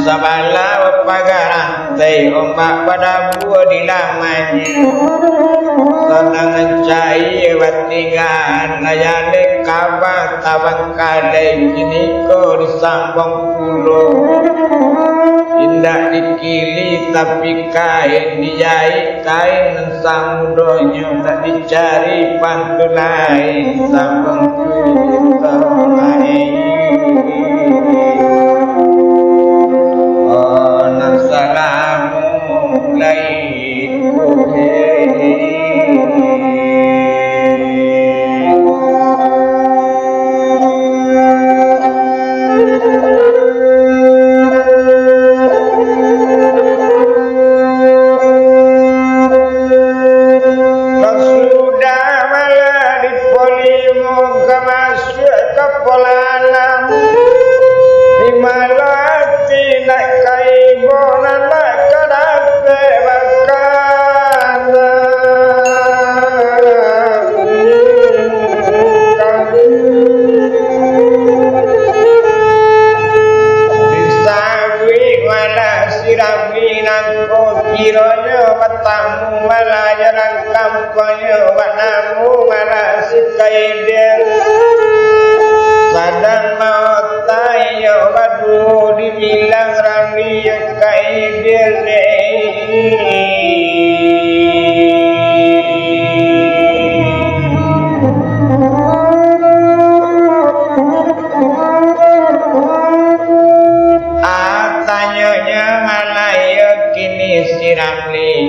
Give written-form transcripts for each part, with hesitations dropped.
Sabala pagarantai ombak pada buah di lamanya. Tangan cahaya batingan layane kabar tabang kadai kini ko disambung pulau. Indah dikili tapi kain dijahit kain dan samudonyo tak dicari pantulai sambung kita lain.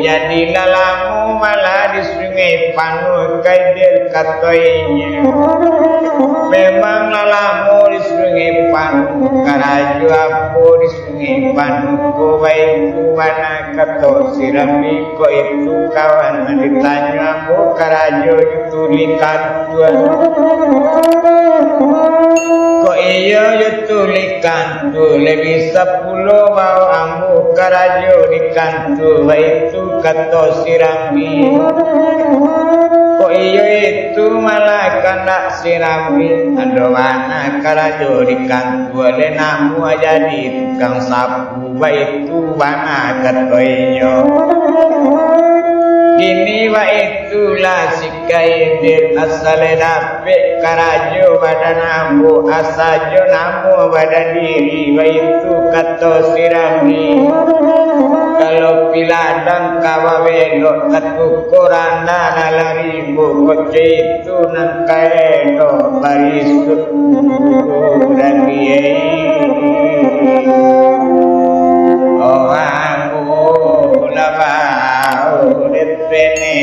Jadilah lamu malah di sungai Panu kaidil katoinya. Memang lamu di sungai Panu karaju aku di sungai Panu ko baik mana kato sirami ko itu kawan ditanya aku karaju itu likan tuan. Ko iyo itu likan tu lebih 10 mau ambu karaju likan tu baik itu kato sirami. Ko iyo itu malah kena sirami. Ado mana karaju likan tu le namu jadi tukang sapu baik itu mana kato iyo. Kini wa itulah sikai dir asal dape karajo pada namu asajo namu pada diri wa itu kato sirami. Kalau piladang kawa belok katukuran dan laribu koce itu nang kaedo barisut dan kiai. Oh aku labau depeni.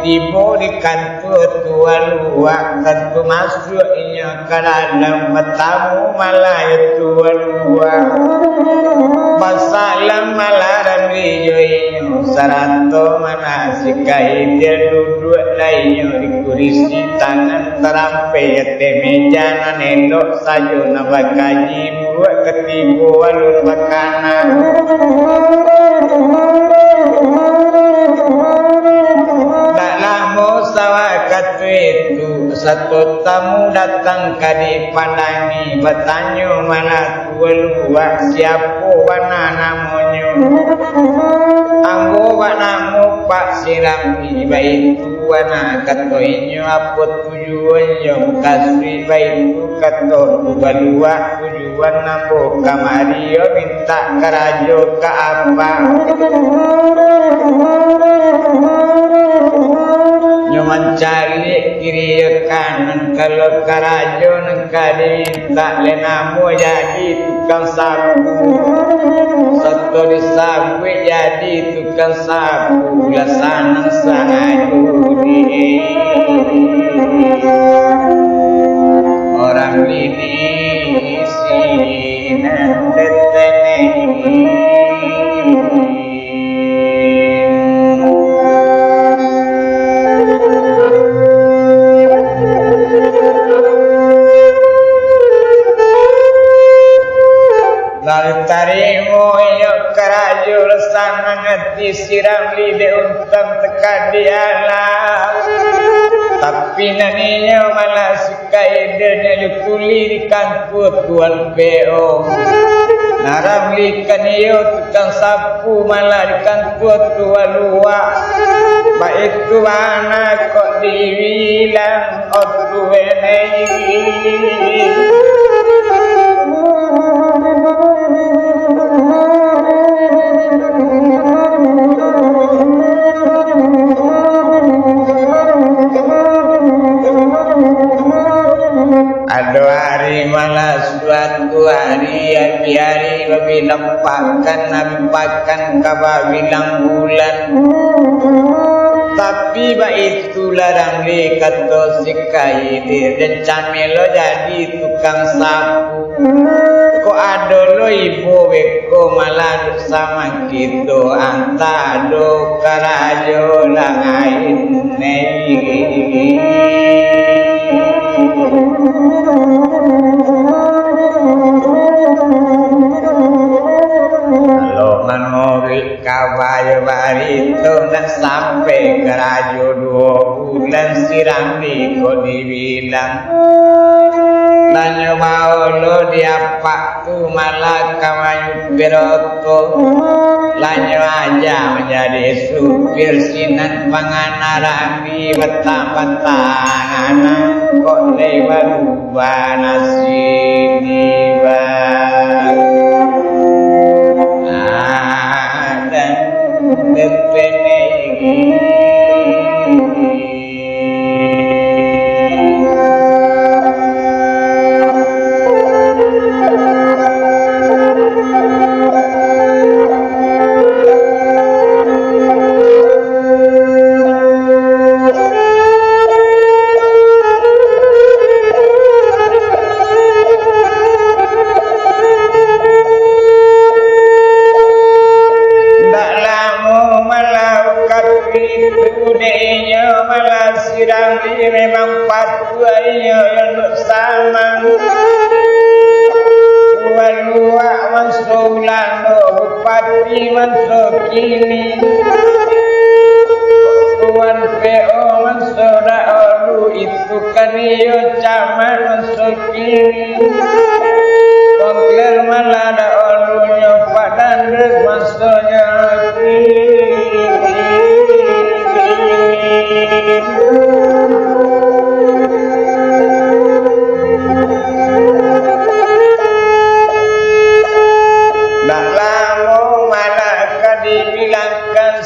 Tibo di kantor tua luak tentu masuknya ke dalam bertamu malah tua luak masalah malah ramai sarato mana sikai dia duduk lainnya di kursi tangan terampai meja nanendok sajo nabakaji buat ketibu alur makanan. Itu satu tamu datang kadi pandangi bertanya mana tua luak siapa mana namanya Anggo banamu pak siram ibaitu wana kato inyo apot tujuan yung kasri baitu kato tubalua tujuan nambo kamario minta karajo ka apa nyo mencari kiri kanan kalau karajo nengkali minta lenamu jadi tukang sapu satu disapu jadi tukang sapu lasanan sangajudi orang lidi sinan tetene lalu tarimo yo karajo lesana ngati siram lide untang teka dialam tapi naninya malah suka idenya yukuli di kanku tuan PO naram likan yo tukang sapu malah di kanku tuan luak baik tu mana kok dibilang otu enei Ado hari malah suatu hari hari babi nampakan kababilang bulan tapi itu larang di kato sikai dan camelo jadi tukang sapu ko ado lo ibu beko malah sama gitu antado karajo langain nei kalau menurut kabar barito nak sampai kerajo 2 bulan siram di kok dibilang nanya mau lo diapa tu malah kamayu beroto lanyo aja menjadi supir sinan panganarami betang-betang kok lewat nasi diba dan depene memang patuanya yang bersama Walua mansulano bupati mansukini Tuan PO mansura olu itu kariyo caman mansukini Kongler malada olunya padan des mansunya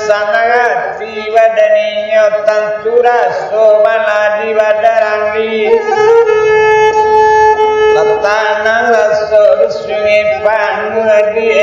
sanagati wadaninya tanturaso maladi wadarangli letanang laso sungai panudi